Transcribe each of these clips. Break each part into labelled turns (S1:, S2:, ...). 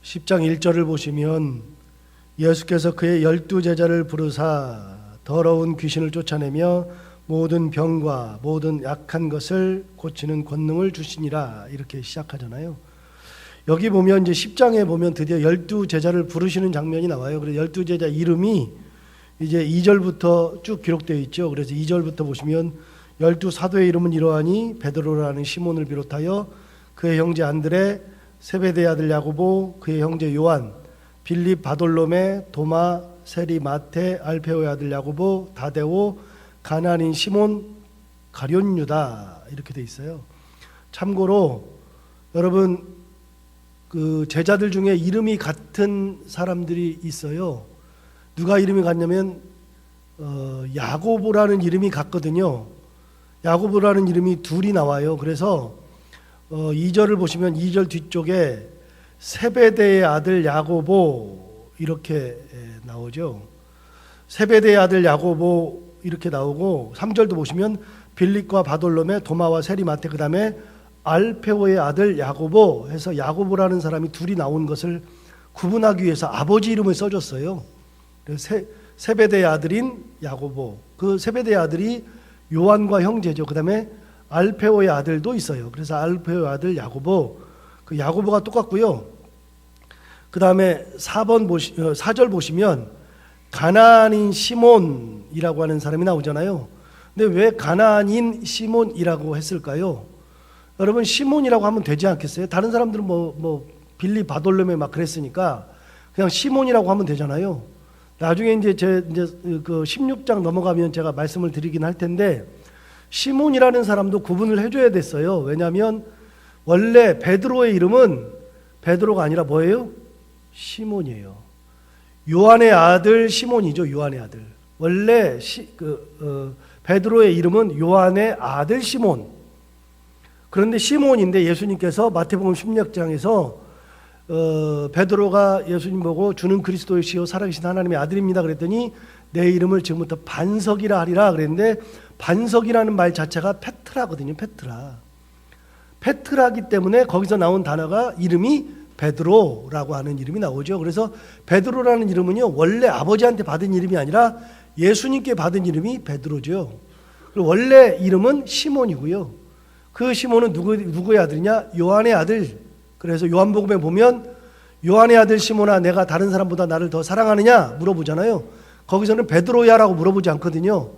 S1: 10장 1절을 보시면 예수께서 그의 12제자를 부르사 더러운 귀신을 쫓아내며 모든 병과 모든 약한 것을 고치는 권능을 주시니라 이렇게 시작하잖아요. 여기 보면 이제 10장에 보면 드디어 12제자를 부르시는 장면이 나와요. 그래서 12제자 이름이 이제 2절부터 쭉 기록되어 있죠. 그래서 2절부터 보시면 12사도의 이름은 이러하니 베드로라는 시몬을 비롯하여 그의 형제 안드레, 세베대의 아들 야고보, 그의 형제 요한, 빌립, 바돌로메, 도마, 세리, 마테, 알페오의 아들 야고보, 다데오, 가나안인 시몬, 가룟 유다 이렇게 돼 있어요. 참고로 여러분 그 제자들 중에 이름이 같은 사람들이 있어요. 누가 이름이 같냐면 야고보라는 이름이 같거든요. 야고보라는 이름이 둘이 나와요. 그래서 2절을 보시면 2절 뒤쪽에 세베대의 아들 야고보 이렇게 나오죠. 세베대의 아들 야고보 이렇게 나오고 3절도 보시면 빌립과 바돌로메, 도마와 세리, 마테, 그 다음에 알페오의 아들 야고보 해서 야고보라는 사람이 둘이 나온 것을 구분하기 위해서 아버지 이름을 써줬어요. 그래서 세베대의 아들인 야고보, 그 세베대의 아들이 요한과 형제죠. 그 다음에 알페오의 아들도 있어요. 그래서 알페오의 아들 야고보, 그 야고보가 똑같고요. 그 다음에 4절 보시면 가나안인 시몬이라고 하는 사람이 나오잖아요. 근데 왜 가나안인 시몬이라고 했을까요? 여러분 시몬이라고 하면 되지 않겠어요? 다른 사람들은 뭐 빌립, 바돌로메 막 그랬으니까 그냥 시몬이라고 하면 되잖아요. 나중에 이제 그 16장 넘어가면 제가 말씀을 드리긴 할 텐데 시몬이라는 사람도 구분을 해줘야 됐어요. 왜냐하면 원래 베드로의 이름은 베드로가 아니라 뭐예요? 시몬이에요. 요한의 아들 시몬이죠. 요한의 아들. 원래 베드로의 이름은 요한의 아들 시몬. 그런데 시몬인데 예수님께서 마태복음 16장에서 베드로가 예수님 보고 주는 그리스도이시요 살아계신 하나님의 아들입니다 그랬더니 내 이름을 지금부터 반석이라 하리라 그랬는데 반석이라는 말 자체가 페트라거든요. 페트라기 때문에 거기서 나온 단어가 이름이 베드로라고 하는 이름이 나오죠. 그래서 베드로라는 이름은요 원래 아버지한테 받은 이름이 아니라 예수님께 받은 이름이 베드로죠. 그리고 원래 이름은 시몬이고요. 그 시몬은 누구의 아들이냐? 요한의 아들. 그래서 요한복음에 보면 요한의 아들 시몬아 내가 다른 사람보다 나를 더 사랑하느냐 물어보잖아요. 거기서는 베드로야라고 물어보지 않거든요.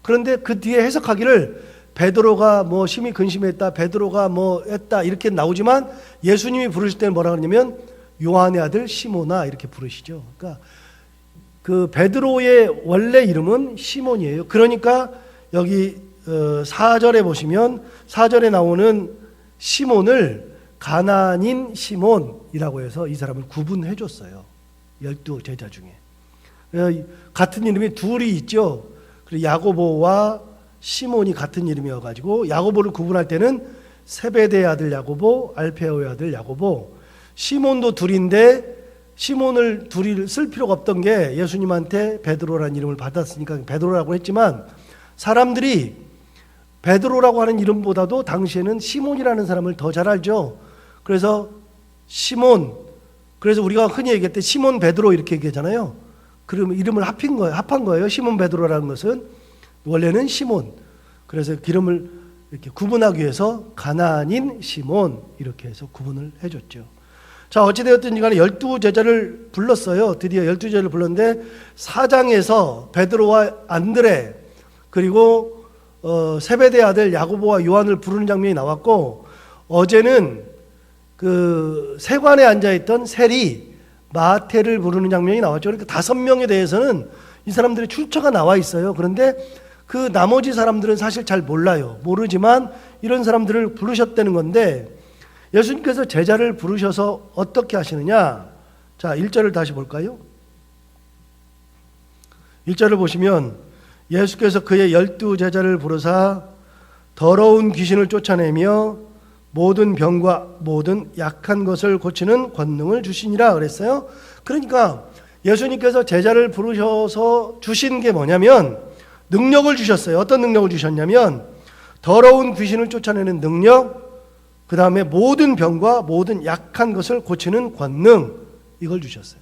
S1: 그런데 그 뒤에 해석하기를 베드로가 뭐 심히 근심했다, 베드로가 뭐 했다 이렇게 나오지만 예수님이 부르실 때는 뭐라 그러냐면 요한의 아들 시몬아 이렇게 부르시죠. 그러니까 그 베드로의 원래 이름은 시몬이에요. 그러니까 여기 4절에 보시면 4절에 나오는 시몬을 가나안인 시몬이라고 해서 이 사람을 구분해 줬어요. 12제자 중에. 같은 이름이 둘이 있죠. 그리고 야고보와 시몬이 같은 이름이어가지고 야고보를 구분할 때는 세베대의 아들 야고보, 알페오의 아들 야고보. 시몬도 둘인데 시몬을 둘이 쓸 필요가 없던 게 예수님한테 베드로라는 이름을 받았으니까 베드로라고 했지만 사람들이 베드로라고 하는 이름보다도 당시에는 시몬이라는 사람을 더 잘 알죠. 그래서 시몬, 그래서 우리가 흔히 얘기할 때 시몬 베드로 이렇게 얘기하잖아요. 그러면 이름을 합한 거예요. 시몬 베드로라는 것은 원래는 시몬. 그래서 이름을 이렇게 구분하기 위해서 가나안인 시몬 이렇게 해서 구분을 해줬죠. 자, 어찌되었든지 간에 12제자를 불렀어요. 드디어 12제자를 불렀는데 4장에서 베드로와 안드레 그리고 세베대의 아들 야고보와 요한을 부르는 장면이 나왔고 어제는 그 세관에 앉아있던 세리 마테를 부르는 장면이 나왔죠. 그러니까 5명에 대해서는 이 사람들의 출처가 나와 있어요. 그런데 그 나머지 사람들은 사실 잘 몰라요. 모르지만 이런 사람들을 부르셨다는 건데 예수님께서 제자를 부르셔서 어떻게 하시느냐. 자, 1절을 다시 볼까요? 1절을 보시면 예수께서 그의 12제자를 부르사 더러운 귀신을 쫓아내며 모든 병과 모든 약한 것을 고치는 권능을 주시니라 그랬어요. 그러니까 예수님께서 제자를 부르셔서 주신 게 뭐냐면 능력을 주셨어요. 어떤 능력을 주셨냐면 더러운 귀신을 쫓아내는 능력, 그 다음에 모든 병과 모든 약한 것을 고치는 권능 이걸 주셨어요.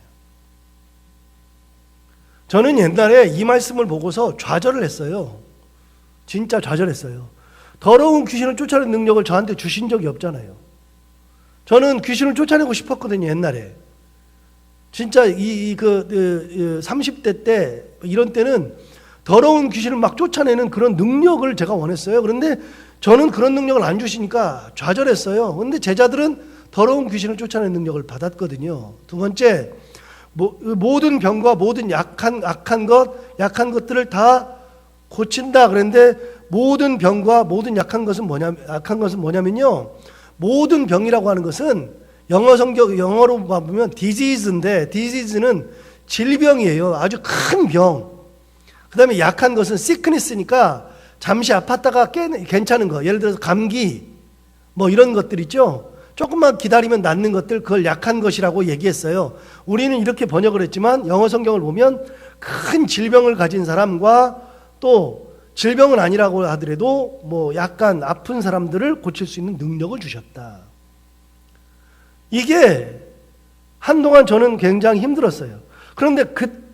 S1: 저는 옛날에 이 말씀을 보고서 좌절을 했어요. 진짜 좌절했어요. 더러운 귀신을 쫓아내는 능력을 저한테 주신 적이 없잖아요. 저는 귀신을 쫓아내고 싶었거든요, 옛날에. 진짜 30대 때, 이런 때는 더러운 귀신을 막 쫓아내는 그런 능력을 제가 원했어요. 그런데 저는 그런 능력을 안 주시니까 좌절했어요. 그런데 제자들은 더러운 귀신을 쫓아내는 능력을 받았거든요. 두 번째, 모든 병과 모든 약한 것들을 다 고친다. 그런데 모든 병과 모든 약한 것은 뭐냐면요. 모든 병이라고 하는 것은 영어로 보면 disease인데, disease는 질병이에요. 아주 큰 병. 그 다음에 약한 것은 sickness니까 잠시 아팠다가 괜찮은 거. 예를 들어서 감기, 뭐 이런 것들 있죠. 조금만 기다리면 낫는 것들, 그걸 약한 것이라고 얘기했어요. 우리는 이렇게 번역을 했지만 영어 성경을 보면 큰 질병을 가진 사람과 또 질병은 아니라고 하더라도 뭐 약간 아픈 사람들을 고칠 수 있는 능력을 주셨다. 이게 한동안 저는 굉장히 힘들었어요. 그런데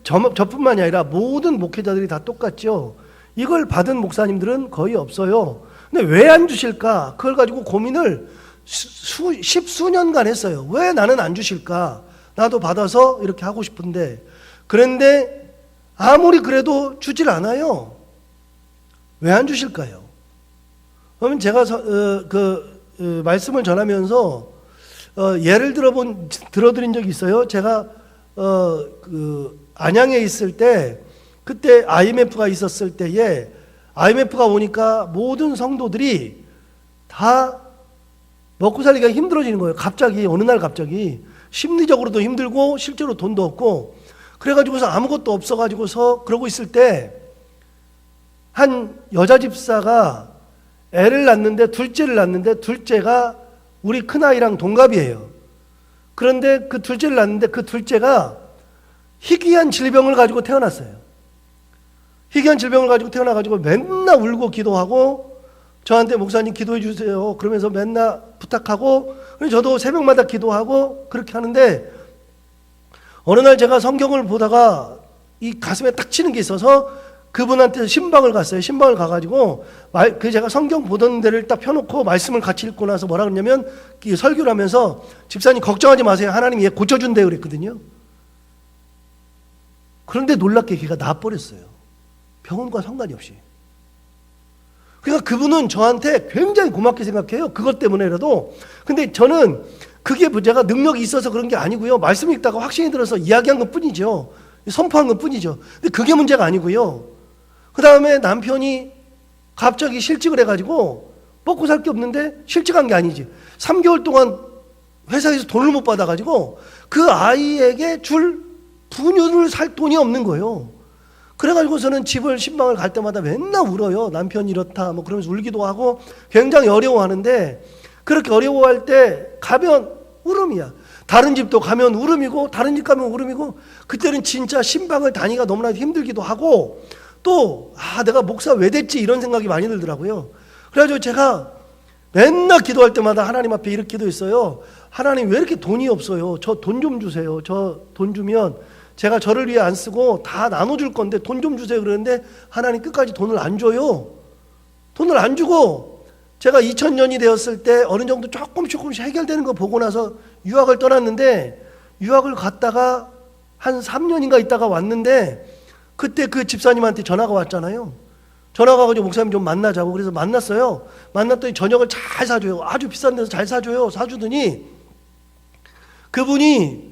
S1: 저뿐만이 아니라 모든 목회자들이 다 똑같죠. 이걸 받은 목사님들은 거의 없어요. 근데 왜 안 주실까? 그걸 가지고 고민을 십수년간 했어요. 왜 나는 안 주실까? 나도 받아서 이렇게 하고 싶은데. 그런데 아무리 그래도 주질 않아요. 왜 안 주실까요? 그러면 제가 말씀을 전하면서 예를 들어드린 적이 있어요. 제가 안양에 있을 때, 그때 IMF가 있었을 때에 IMF가 오니까 모든 성도들이 다 먹고 살기가 힘들어지는 거예요. 갑자기, 어느 날 갑자기. 심리적으로도 힘들고 실제로 돈도 없고 그래가지고서 아무것도 없어가지고서 그러고 있을 때 한 여자 집사가 애를 낳는데, 둘째를 낳는데, 둘째가 우리 큰아이랑 동갑이에요. 그런데 그 둘째를 낳는데 그 둘째가 희귀한 질병을 가지고 태어났어요. 희귀한 질병을 가지고 태어나가지고 맨날 울고 기도하고 저한테 목사님 기도해 주세요. 그러면서 맨날 부탁하고, 저도 새벽마다 기도하고 그렇게 하는데, 어느 날 제가 성경을 보다가 이 가슴에 딱 치는 게 있어서 그분한테 신방을 갔어요. 신방을 가가지고 제가 성경 보던 데를 딱 펴놓고 말씀을 같이 읽고 나서 뭐라 그러냐면, 설교를 하면서 집사님 걱정하지 마세요. 하나님이 얘 고쳐준대요 그랬거든요. 그런데 놀랍게 걔가 나아버렸어요. 병원과 상관이 없이. 그러니까 그분은 저한테 굉장히 고맙게 생각해요. 그것 때문에라도. 근데 저는 그게 제가 능력이 있어서 그런 게 아니고요. 말씀 읽다가 확신이 들어서 이야기한 것 뿐이죠. 선포한 것 뿐이죠. 근데 그게 문제가 아니고요. 그 다음에 남편이 갑자기 실직을 해가지고 먹고 살 게 없는데, 실직한 게 아니지. 3개월 동안 회사에서 돈을 못 받아가지고 그 아이에게 줄 분유를 살 돈이 없는 거예요. 그래가지고서는 신방을 갈 때마다 맨날 울어요. 남편이 이렇다 뭐 그러면서 울기도 하고 굉장히 어려워하는데, 그렇게 어려워할 때 가면 울음이야. 다른 집도 가면 울음이고, 다른 집 가면 울음이고, 그때는 진짜 신방을 다니기가 너무나 힘들기도 하고, 또 내가 목사 왜 됐지 이런 생각이 많이 들더라고요. 그래가지고 제가 맨날 기도할 때마다 하나님 앞에 이렇게 기도했어요. 하나님 왜 이렇게 돈이 없어요? 저 돈 좀 주세요. 저 돈 주면 제가 저를 위해 안 쓰고 다 나눠줄 건데 돈 좀 주세요. 그러는데 하나님 끝까지 돈을 안 줘요. 돈을 안 주고, 제가 2000년이 되었을 때 어느 정도 조금씩 해결되는 거 보고 나서 유학을 떠났는데, 유학을 갔다가 한 3년인가 있다가 왔는데, 그때 그 집사님한테 전화가 왔잖아요. 전화가 와가지고 목사님 좀 만나자고. 그래서 만났어요. 만났더니 저녁을 잘 사줘요. 아주 비싼 데서 잘 사줘요. 사주더니 그분이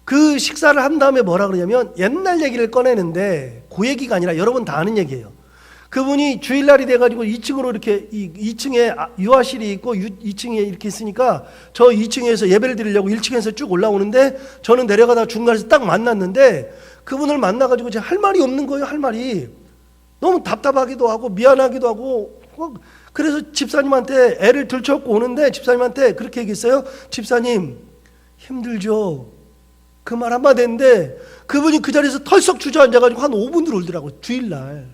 S1: 그 식사를 한 다음에 뭐라 그러냐면, 옛날 얘기를 꺼내는데 그 얘기가 아니라 여러분 다 아는 얘기예요. 그분이 주일날이 돼가지고 2층으로 이렇게 2층에 유아실이 있고 2층에 이렇게 있으니까 저 2층에서 예배를 드리려고 1층에서 쭉 올라오는데, 저는 내려가다가 중간에서 딱 만났는데, 그분을 만나가지고 제가 할 말이 없는 거예요. 할 말이 너무 답답하기도 하고 미안하기도 하고. 그래서 집사님한테 애를 들쳐갖고 오는데 집사님한테 그렇게 얘기했어요. 집사님 힘들죠. 그 말 한마디 했는데 그분이 그 자리에서 털썩 주저앉아가지고 한 5분 울더라고요. 주일날.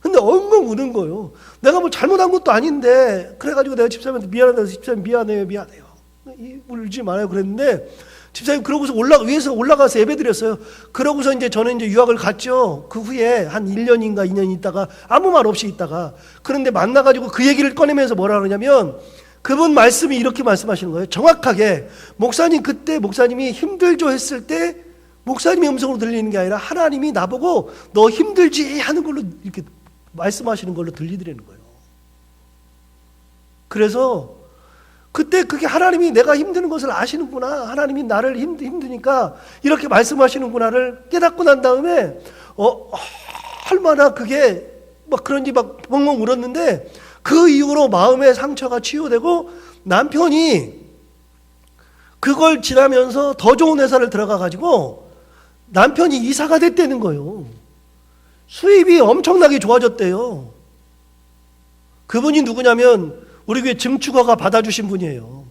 S1: 근데 엉엉 우는 거예요. 내가 뭐 잘못한 것도 아닌데. 그래가지고 내가 집사님한테 미안하다고 해서, 집사님 미안해요. 울지 말아요 그랬는데, 집사님 그러고서 위에서 올라가서 예배 드렸어요. 그러고서 이제 저는 이제 유학을 갔죠. 그 후에 한 1년인가 2년 있다가 아무 말 없이 있다가 그런데 만나가지고 그 얘기를 꺼내면서 뭐라 그러냐면 그분 말씀이 이렇게 말씀하시는 거예요. 정확하게 목사님 그때 목사님이 힘들죠 했을 때 목사님의 음성으로 들리는 게 아니라 하나님이 나보고 너 힘들지 하는 걸로 이렇게 말씀하시는 걸로 들리더라는 거예요. 그래서 그때 그게 하나님이 내가 힘드는 것을 아시는구나. 하나님이 나를 힘드니까 이렇게 말씀하시는구나를 깨닫고 난 다음에 얼마나 그게 막 그런지 막 멍멍 울었는데 그 이후로 마음의 상처가 치유되고 남편이 그걸 지나면서 더 좋은 회사를 들어가 가지고 남편이 이사가 됐다는 거예요. 수입이 엄청나게 좋아졌대요. 그분이 누구냐면 우리 교회 증축허가 받아주신 분이에요.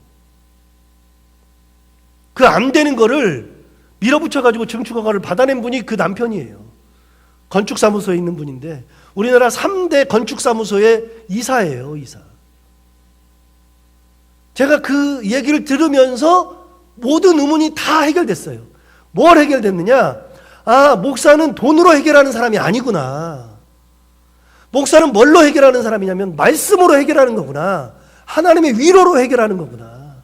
S1: 그 안 되는 거를 밀어붙여가지고 증축허가를 받아낸 분이 그 남편이에요. 건축사무소에 있는 분인데 우리나라 3대 건축사무소의 이사예요. 이사. 제가 그 얘기를 들으면서 모든 의문이 다 해결됐어요. 뭘 해결됐느냐? 아, 목사는 돈으로 해결하는 사람이 아니구나. 목사는 뭘로 해결하는 사람이냐면 말씀으로 해결하는 거구나. 하나님의 위로로 해결하는 거구나.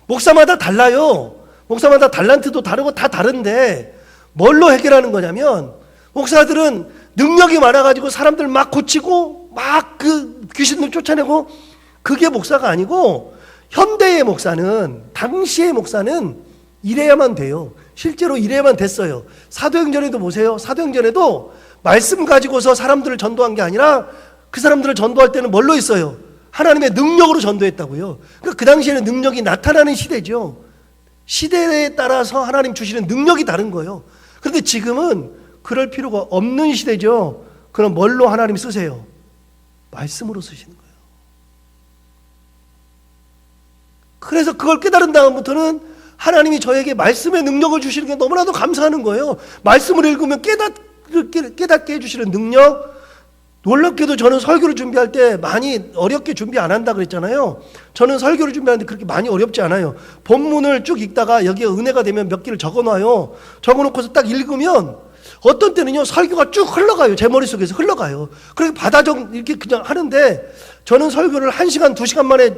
S1: 목사마다 달라요. 목사마다 달란트도 다르고 다 다른데 뭘로 해결하는 거냐면 목사들은 능력이 많아가지고 사람들 막 고치고 막 그 귀신들 쫓아내고 그게 목사가 아니고 현대의 목사는 당시의 목사는 이래야만 돼요. 실제로 이래야만 됐어요. 사도행전에도 보세요. 사도행전에도 말씀 가지고서 사람들을 전도한 게 아니라 그 사람들을 전도할 때는 뭘로 있어요? 하나님의 능력으로 전도했다고요. 그러니까 그 당시에는 능력이 나타나는 시대죠. 시대에 따라서 하나님 주시는 능력이 다른 거예요. 그런데 지금은 그럴 필요가 없는 시대죠. 그럼 뭘로 하나님 쓰세요? 말씀으로 쓰시는 거예요. 그래서 그걸 깨달은 다음부터는 하나님이 저에게 말씀의 능력을 주시는 게 너무나도 감사하는 거예요. 말씀을 읽으면 깨닫게 해주시는 능력. 놀랍게도 저는 설교를 준비할 때 많이 어렵게 준비 안 한다 그랬잖아요. 저는 설교를 준비하는데 그렇게 많이 어렵지 않아요. 본문을 쭉 읽다가 여기에 은혜가 되면 몇 개를 적어놔요. 적어놓고서 딱 읽으면 어떤 때는요 설교가 쭉 흘러가요. 제 머릿속에서 흘러가요. 그렇게 이렇게 그냥 하는데 저는 설교를 1시간 2시간 만에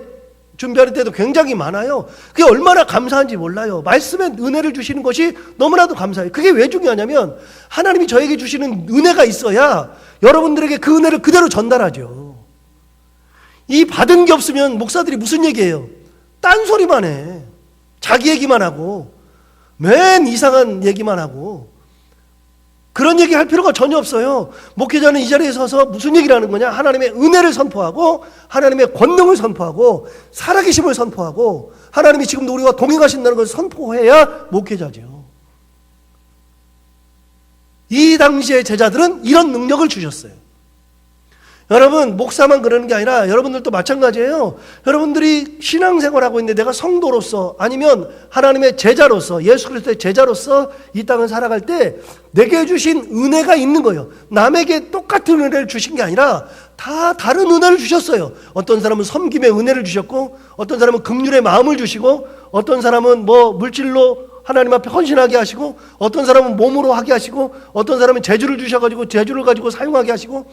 S1: 준비할 때도 굉장히 많아요. 그게 얼마나 감사한지 몰라요. 말씀의 은혜를 주시는 것이 너무나도 감사해요. 그게 왜 중요하냐면 하나님이 저에게 주시는 은혜가 있어야 여러분들에게 그 은혜를 그대로 전달하죠. 이 받은 게 없으면 목사들이 무슨 얘기해요? 딴소리만 해. 자기 얘기만 하고 맨 이상한 얘기만 하고 그런 얘기 할 필요가 전혀 없어요. 목회자는 이 자리에 서서 무슨 얘기를 하는 거냐? 하나님의 은혜를 선포하고 하나님의 권능을 선포하고 살아계심을 선포하고 하나님이 지금도 우리와 동행하신다는 것을 선포해야 목회자죠. 이 당시의 제자들은 이런 능력을 주셨어요. 여러분 목사만 그러는 게 아니라 여러분들도 마찬가지예요. 여러분들이 신앙생활하고 있는데 내가 성도로서 아니면 하나님의 제자로서 예수 그리스도의 제자로서 이 땅을 살아갈 때 내게 주신 은혜가 있는 거예요. 남에게 똑같은 은혜를 주신 게 아니라 다 다른 은혜를 주셨어요. 어떤 사람은 섬김의 은혜를 주셨고 어떤 사람은 긍휼의 마음을 주시고 어떤 사람은 물질로 하나님 앞에 헌신하게 하시고 어떤 사람은 몸으로 하게 하시고 어떤 사람은 재주를 주셔가지고 재주를 가지고 사용하게 하시고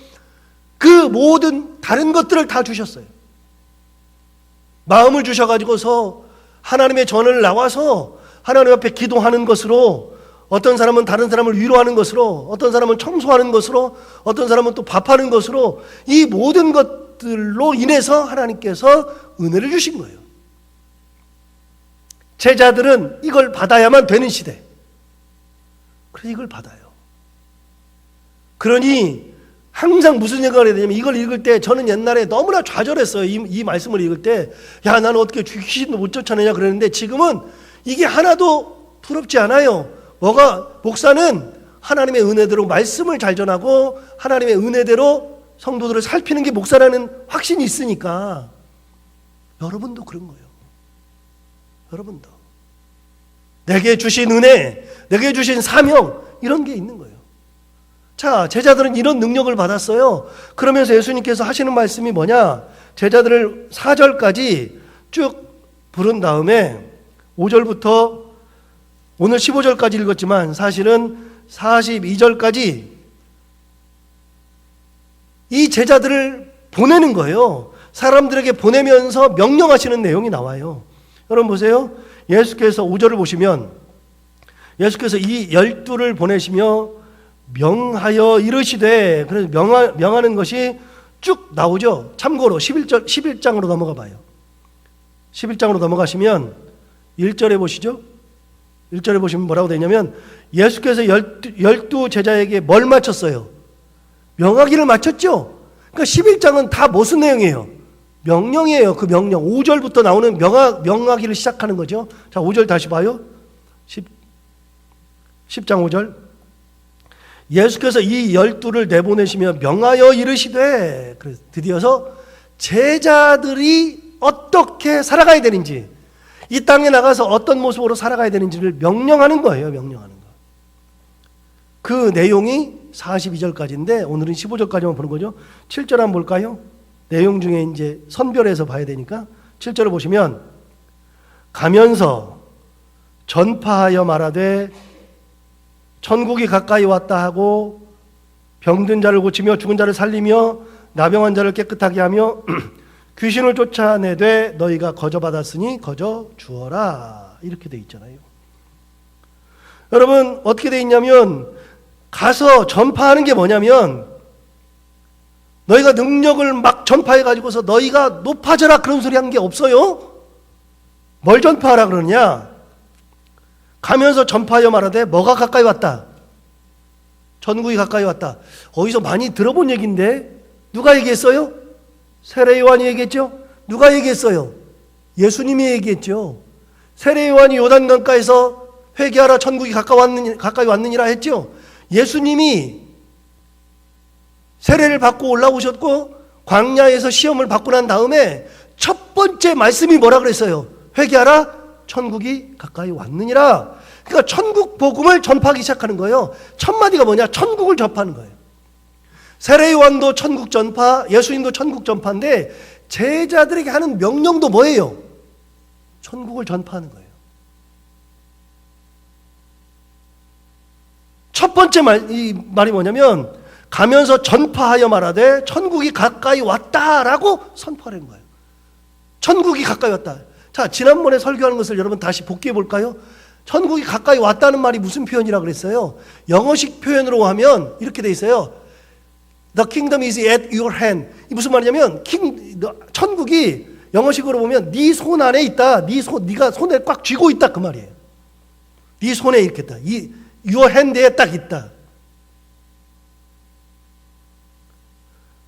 S1: 그 모든 다른 것들을 다 주셨어요. 마음을 주셔가지고서 하나님의 전을 나와서 하나님 앞에 기도하는 것으로 어떤 사람은 다른 사람을 위로하는 것으로 어떤 사람은 청소하는 것으로 어떤 사람은 또 밥하는 것으로 이 모든 것들로 인해서 하나님께서 은혜를 주신 거예요. 제자들은 이걸 받아야만 되는 시대. 그래서 이걸 받아요. 그러니 항상 무슨 생각을 해야 되냐면 이걸 읽을 때 저는 옛날에 너무나 좌절했어요. 이 말씀을 읽을 때 야 나는 어떻게 귀신도 못 쫓아내냐 그랬는데 지금은 이게 하나도 부럽지 않아요. 목사는 하나님의 은혜대로 말씀을 잘 전하고 하나님의 은혜대로 성도들을 살피는 게 목사라는 확신이 있으니까 여러분도 그런 거예요. 여러분도 내게 주신 은혜, 내게 주신 사명 이런 게 있는 거예요. 자, 제자들은 이런 능력을 받았어요. 그러면서 예수님께서 하시는 말씀이 뭐냐? 제자들을 4절까지 쭉 부른 다음에 5절부터 오늘 15절까지 읽었지만 사실은 42절까지 이 제자들을 보내는 거예요. 사람들에게 보내면서 명령하시는 내용이 나와요. 여러분 보세요. 예수께서 5절을 보시면 예수께서 이 12를 보내시며 명하여 이르시되, 그래서 명하는 것이 쭉 나오죠. 참고로 11장으로 넘어가 봐요. 11장으로 넘어가시면 1절에 보시죠. 1절에 보시면 뭐라고 되냐면 예수께서 12 제자에게 뭘 마쳤어요? 명하기를 마쳤죠. 그러니까 11장은 다 무슨 내용이에요? 명령이에요. 그 명령. 5절부터 나오는 명하기를 시작하는 거죠. 자, 5절 다시 봐요. 10장 5절. 예수께서 이 12를 내보내시며 명하여 이르시되, 그래서 드디어서 제자들이 어떻게 살아가야 되는지, 이 땅에 나가서 어떤 모습으로 살아가야 되는지를 명령하는 거예요. 명령하는 거. 그 내용이 42절까지인데 오늘은 15절까지만 보는 거죠. 7절 한번 볼까요? 내용 중에 이제 선별해서 봐야 되니까 7절을 보시면 가면서 전파하여 말하되 천국이 가까이 왔다 하고 병든 자를 고치며 죽은 자를 살리며 나병한 자를 깨끗하게 하며 귀신을 쫓아내되 너희가 거저받았으니 거저 주어라. 이렇게 돼 있잖아요. 여러분 어떻게 돼 있냐면 가서 전파하는 게 뭐냐면 너희가 능력을 막 전파해 가지고서 너희가 높아져라 그런 소리 한 게 없어요. 뭘 전파하라 그러냐? 가면서 전파하여 말하되 뭐가 가까이 왔다? 천국이 가까이 왔다. 어디서 많이 들어본 얘기인데 누가 얘기했어요? 세례 요한이 얘기했죠? 누가 얘기했어요? 예수님이 얘기했죠. 세례 요한이 요단강가에서 회개하라 천국이 가까이 왔느니라 했죠. 예수님이 세례를 받고 올라오셨고 광야에서 시험을 받고 난 다음에 첫 번째 말씀이 뭐라 그랬어요? 회개하라 천국이 가까이 왔느니라. 그러니까 천국 복음을 전파하기 시작하는 거예요. 첫 마디가 뭐냐? 천국을 전파하는 거예요. 세례 요한도 천국 전파, 예수님도 천국 전파인데 제자들에게 하는 명령도 뭐예요? 천국을 전파하는 거예요. 첫 번째 이 말이 뭐냐면 가면서 전파하여 말하되 천국이 가까이 왔다라고 선포하는 거예요. 천국이 가까이 왔다. 자, 지난번에 설교하는 것을 여러분 다시 복기해 볼까요? 천국이 가까이 왔다는 말이 무슨 표현이라고 그랬어요? 영어식 표현으로 하면 이렇게 돼 있어요. The kingdom is at your hand. 이 무슨 말이냐면 천국이 영어식으로 보면 네 손 안에 있다. 네가 손에 꽉 쥐고 있다 그 말이에요. 네 손에 이렇게 있다. your hand에 딱 있다.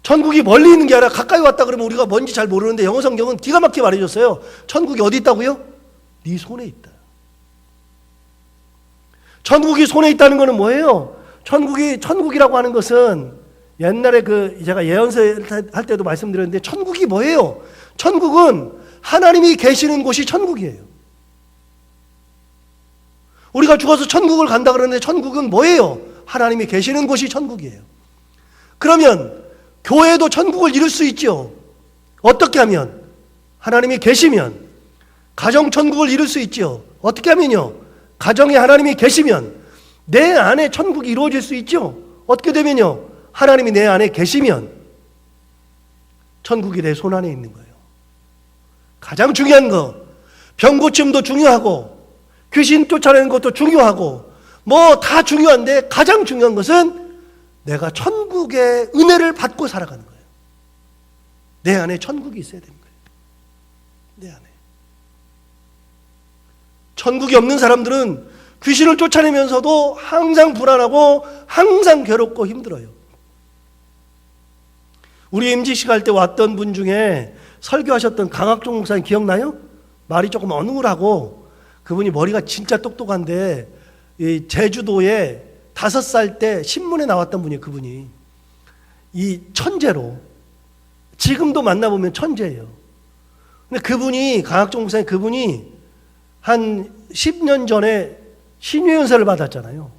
S1: 천국이 멀리 있는 게 아니라 가까이 왔다 그러면 우리가 뭔지 잘 모르는데 영어 성경은 기가 막히게 말해줬어요. 천국이 어디 있다고요? 네 손에 있다. 천국이 손에 있다는 것은 뭐예요? 천국이라고 하는 것은 옛날에 제가 예언서 할 때도 말씀드렸는데 천국이 뭐예요? 천국은 하나님이 계시는 곳이 천국이에요. 우리가 죽어서 천국을 간다 그러는데 천국은 뭐예요? 하나님이 계시는 곳이 천국이에요. 그러면 교회도 천국을 이룰 수 있죠. 어떻게 하면? 하나님이 계시면. 가정 천국을 이룰 수 있죠. 어떻게 하면요? 가정에 하나님이 계시면 내 안에 천국이 이루어질 수 있죠. 어떻게 되면요? 하나님이 내 안에 계시면 천국이 내 손 안에 있는 거예요. 가장 중요한 거, 병 고침도 중요하고 귀신 쫓아내는 것도 중요하고 뭐 다 중요한데 가장 중요한 것은 내가 천국의 은혜를 받고 살아가는 거예요. 내 안에 천국이 있어야 되는 거예요. 내 안에. 천국이 없는 사람들은 귀신을 쫓아내면서도 항상 불안하고 항상 괴롭고 힘들어요. 우리 MGC 갈 때 왔던 분 중에 설교하셨던 강학종 목사님 기억나요? 말이 조금 어눌하고 그분이 머리가 진짜 똑똑한데 제주도에 5살 때 신문에 나왔던 분이에요. 그분이 이 천재로 지금도 만나보면 천재예요. 근데 그분이 강학종 목사님 그분이 한 10년 전에 신유연세를 받았잖아요.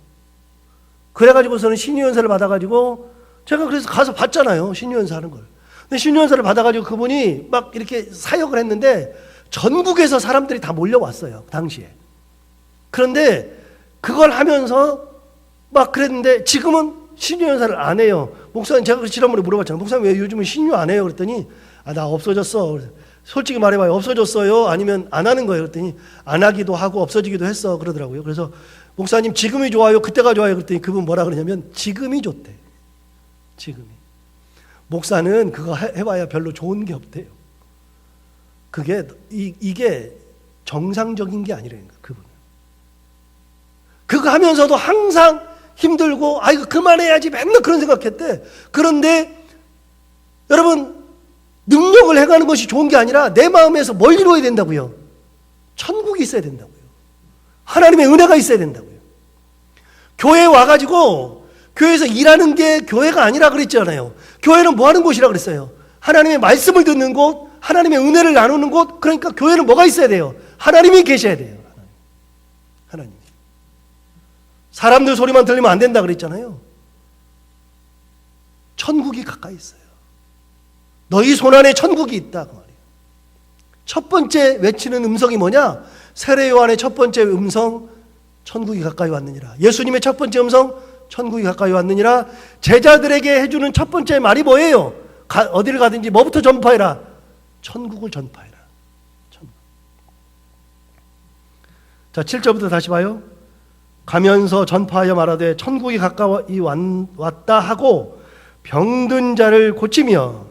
S1: 그래가지고서는 신유연세를 받아가지고 제가 그래서 가서 봤잖아요. 신유연세 하는 걸. 근데 신유연세를 받아가지고 그분이 막 이렇게 사역을 했는데 전국에서 사람들이 다 몰려왔어요, 당시에. 그런데 그걸 하면서 막 그랬는데 지금은 신유 연사를 안 해요. 목사님, 제가 지난번에 물어봤잖아요. 목사님 왜 요즘은 신유 안 해요? 그랬더니 나 없어졌어. 솔직히 말해봐요. 없어졌어요? 아니면 안 하는 거예요? 그랬더니 안 하기도 하고 없어지기도 했어. 그러더라고요. 그래서 목사님 지금이 좋아요? 그때가 좋아요? 그랬더니 그분 뭐라 그러냐면 지금이 좋대. 지금이. 목사는 그거 해봐야 별로 좋은 게 없대요. 이게 정상적인 게 아니라니까, 그분은. 그거 하면서도 항상 힘들고, 이거 그만해야지 맨날 그런 생각했대. 그런데 여러분, 능력을 행하는 것이 좋은 게 아니라 내 마음에서 뭘 이루어야 된다고요? 천국이 있어야 된다고요. 하나님의 은혜가 있어야 된다고요. 교회에 와가지고 교회에서 일하는 게 교회가 아니라 그랬잖아요. 교회는 뭐 하는 곳이라 그랬어요? 하나님의 말씀을 듣는 곳, 하나님의 은혜를 나누는 곳. 그러니까 교회는 뭐가 있어야 돼요? 하나님이 계셔야 돼요. 하나님. 사람들 소리만 들리면 안 된다 그랬잖아요. 천국이 가까이 있어요. 너희 손안에 천국이 있다 그 말이에요. 첫 번째 외치는 음성이 뭐냐? 세례 요한의 첫 번째 음성, 천국이 가까이 왔느니라. 예수님의 첫 번째 음성, 천국이 가까이 왔느니라. 제자들에게 해주는 첫 번째 말이 뭐예요? 어디를 가든지 뭐부터 전파해라? 천국을 전파해라. 천국. 자, 7절부터 다시 봐요. 가면서 전파하여 말하되 천국이 가까이 왔다 하고 병든 자를 고치며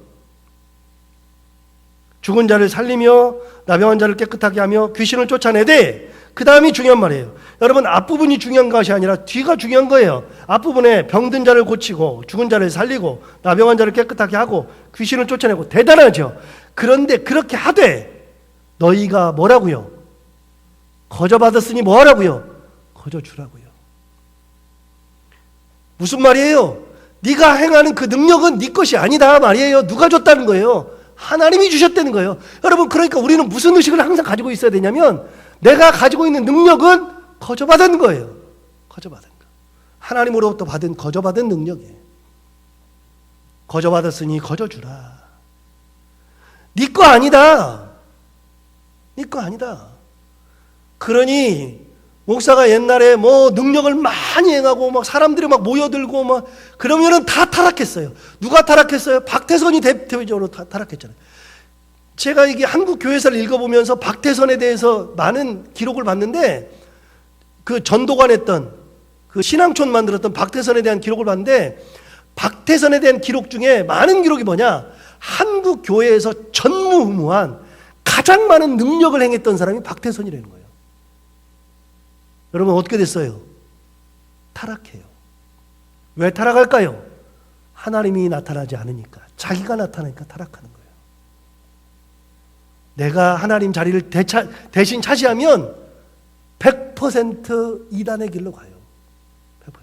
S1: 죽은 자를 살리며 나병한 자를 깨끗하게 하며 귀신을 쫓아내되, 그 다음이 중요한 말이에요. 여러분, 앞부분이 중요한 것이 아니라 뒤가 중요한 거예요. 앞부분에 병든 자를 고치고 죽은 자를 살리고 나병한 자를 깨끗하게 하고 귀신을 쫓아내고, 대단하죠. 그런데 그렇게 하되 너희가 뭐라고요? 거저 받았으니 뭐 하라고요? 거저 주라고요. 무슨 말이에요? 네가 행하는 그 능력은 네 것이 아니다 말이에요. 누가 줬다는 거예요? 하나님이 주셨다는 거예요. 여러분, 그러니까 우리는 무슨 의식을 항상 가지고 있어야 되냐면, 내가 가지고 있는 능력은 거저 받은 거예요. 거저 받은 거. 하나님으로부터 거저 받은 능력이에요. 거저 받았으니 거저 주라. 네 거 아니다. 네 거 아니다. 그러니 목사가 옛날에 뭐 능력을 많이 행하고 막 사람들이 막 모여들고 막 그러면은 다 타락했어요. 누가 타락했어요? 박태선이 대표적으로 타락했잖아요. 제가 이게 한국 교회사를 읽어보면서 박태선에 대해서 많은 기록을 봤는데, 그 전도관 했던 그 신앙촌 만들었던 박태선에 대한 기록을 봤는데, 박태선에 대한 기록 중에 많은 기록이 뭐냐? 한국 교회에서 전무후무한 가장 많은 능력을 행했던 사람이 박태선이라는 거예요. 여러분, 어떻게 됐어요? 타락해요. 왜 타락할까요? 하나님이 나타나지 않으니까, 자기가 나타나니까 타락하는 거예요. 내가 하나님 자리를 대신 차지하면 100% 이단의 길로 가요. 100%.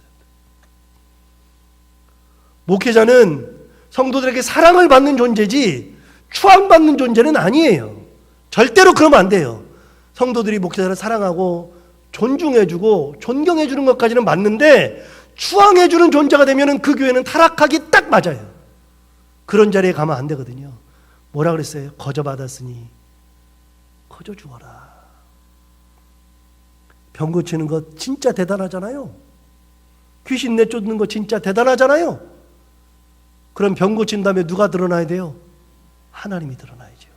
S1: 목회자는 성도들에게 사랑을 받는 존재지 추앙받는 존재는 아니에요. 절대로 그러면 안 돼요. 성도들이 목회자를 사랑하고 존중해주고 존경해주는 것까지는 맞는데, 추앙해주는 존재가 되면 그 교회는 타락하기 딱 맞아요. 그런 자리에 가면 안 되거든요. 뭐라 그랬어요? 거저 받았으니 거저 주어라. 병 고치는 것 진짜 대단하잖아요. 귀신 내쫓는 거 진짜 대단하잖아요. 그럼 병 고친 다음에 누가 드러나야 돼요? 하나님이 드러나야죠.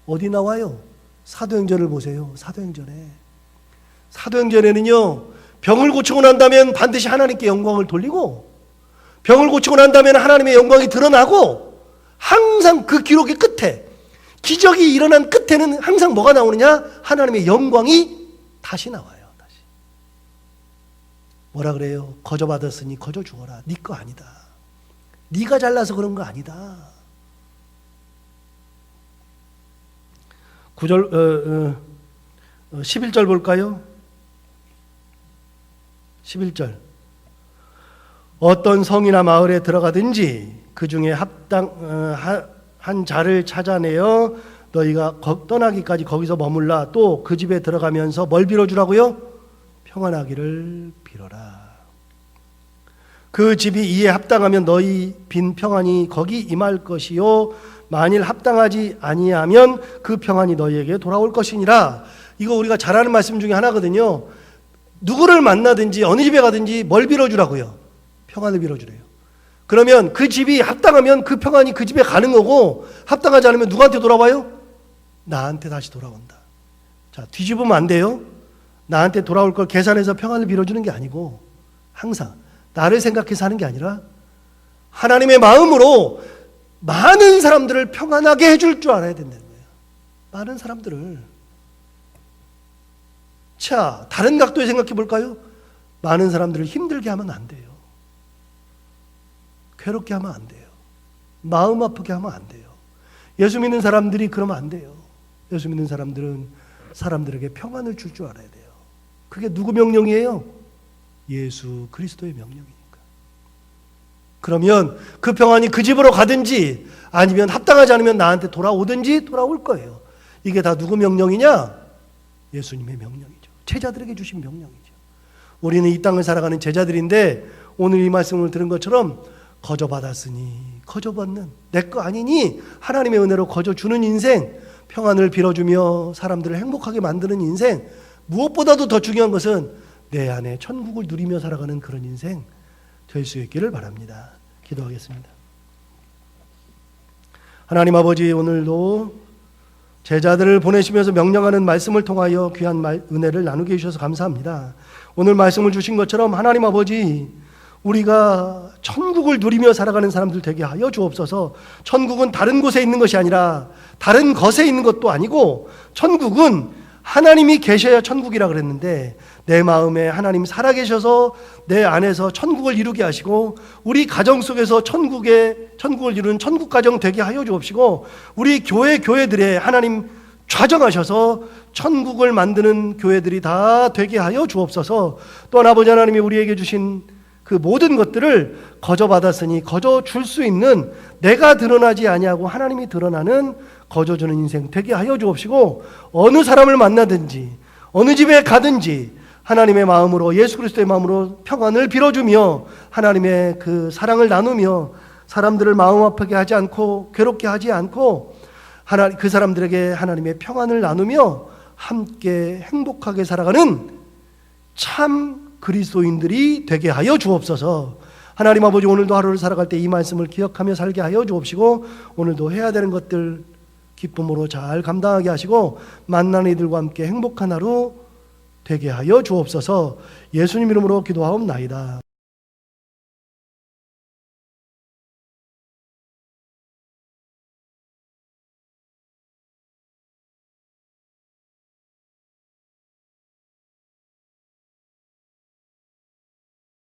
S1: 어디 나와요? 사도행전을 보세요. 사도행전에는요, 병을 고치고 난 다음에 반드시 하나님께 영광을 돌리고, 병을 고치고 난 다음에 하나님의 영광이 드러나고, 항상 그 기록의 끝에, 기적이 일어난 끝에는 항상 뭐가 나오느냐? 하나님의 영광이 다시 나와요. 다시. 뭐라 그래요? 거저 받았으니 거저 주어라. 네 거 아니다. 네가 잘나서 그런 거 아니다. 9절 11절 볼까요? 11절. 어떤 성이나 마을에 들어가든지 그 중에 한 자를 찾아내어 너희가 떠나기까지 거기서 머물라. 또 그 집에 들어가면서 뭘 빌어주라고요? 평안하기를 빌어라. 그 집이 이에 합당하면 너희 빈 평안이 거기 임할 것이요, 만일 합당하지 아니하면 그 평안이 너희에게 돌아올 것이니라. 이거 우리가 잘 아는 말씀 중에 하나거든요. 누구를 만나든지 어느 집에 가든지 뭘 빌어주라고요? 평안을 빌어주래요. 그러면 그 집이 합당하면 그 평안이 그 집에 가는 거고, 합당하지 않으면 누구한테 돌아와요? 나한테 다시 돌아온다. 자, 뒤집으면 안 돼요. 나한테 돌아올 걸 계산해서 평안을 빌어주는 게 아니고, 항상 나를 생각해서 하는 게 아니라 하나님의 마음으로 많은 사람들을 평안하게 해줄 줄 알아야 된다는 거예요. 많은 사람들을. 자, 다른 각도에 생각해 볼까요? 많은 사람들을 힘들게 하면 안 돼요. 괴롭게 하면 안 돼요. 마음 아프게 하면 안 돼요. 예수 믿는 사람들이 그러면 안 돼요. 예수 믿는 사람들은 사람들에게 평안을 줄 줄 알아야 돼요. 그게 누구 명령이에요? 예수 그리스도의 명령이니까. 그러면 그 평안이 그 집으로 가든지 아니면 합당하지 않으면 나한테 돌아오든지 돌아올 거예요. 이게 다 누구 명령이냐? 예수님의 명령이죠. 제자들에게 주신 명령이죠. 우리는 이 땅을 살아가는 제자들인데 오늘 이 말씀을 들은 것처럼 거저받았으니 거저받는 내 거 아니니 하나님의 은혜로 거저주는 인생, 평안을 빌어주며 사람들을 행복하게 만드는 인생, 무엇보다도 더 중요한 것은 내 안에 천국을 누리며 살아가는 그런 인생 될 수 있기를 바랍니다. 기도하겠습니다. 하나님 아버지, 오늘도 제자들을 보내시면서 명령하는 말씀을 통하여 귀한 은혜를 나누게 해주셔서 감사합니다. 오늘 말씀을 주신 것처럼 하나님 아버지, 우리가 천국을 누리며 살아가는 사람들 되게 하여 주옵소서. 천국은 다른 곳에 있는 것이 아니라 다른 것에 있는 것도 아니고 천국은 하나님이 계셔야 천국이라 그랬는데 내 마음에 하나님 살아계셔서 내 안에서 천국을 이루게 하시고 우리 가정 속에서 천국을 이루는 천국 가정 되게 하여 주옵시고 우리 교회들에 하나님 좌정하셔서 천국을 만드는 교회들이 다 되게 하여 주옵소서. 또한 아버지 하나님이 우리에게 주신 그 모든 것들을 거저받았으니 거저 줄 수 있는 내가 드러나지 아니하고 하나님이 드러나는 거저주는 인생 되게 하여 주옵시고 어느 사람을 만나든지 어느 집에 가든지 하나님의 마음으로 예수 그리스도의 마음으로 평안을 빌어주며 하나님의 그 사랑을 나누며 사람들을 마음 아프게 하지 않고 괴롭게 하지 않고 그 사람들에게 하나님의 평안을 나누며 함께 행복하게 살아가는 참 그리스도인들이 되게 하여 주옵소서. 하나님 아버지, 오늘도 하루를 살아갈 때 이 말씀을 기억하며 살게 하여 주옵시고 오늘도 해야 되는 것들 기쁨으로 잘 감당하게 하시고 만나는 이들과 함께 행복한 하루 되게 하여 주옵소서. 예수님 이름으로 기도하옵나이다.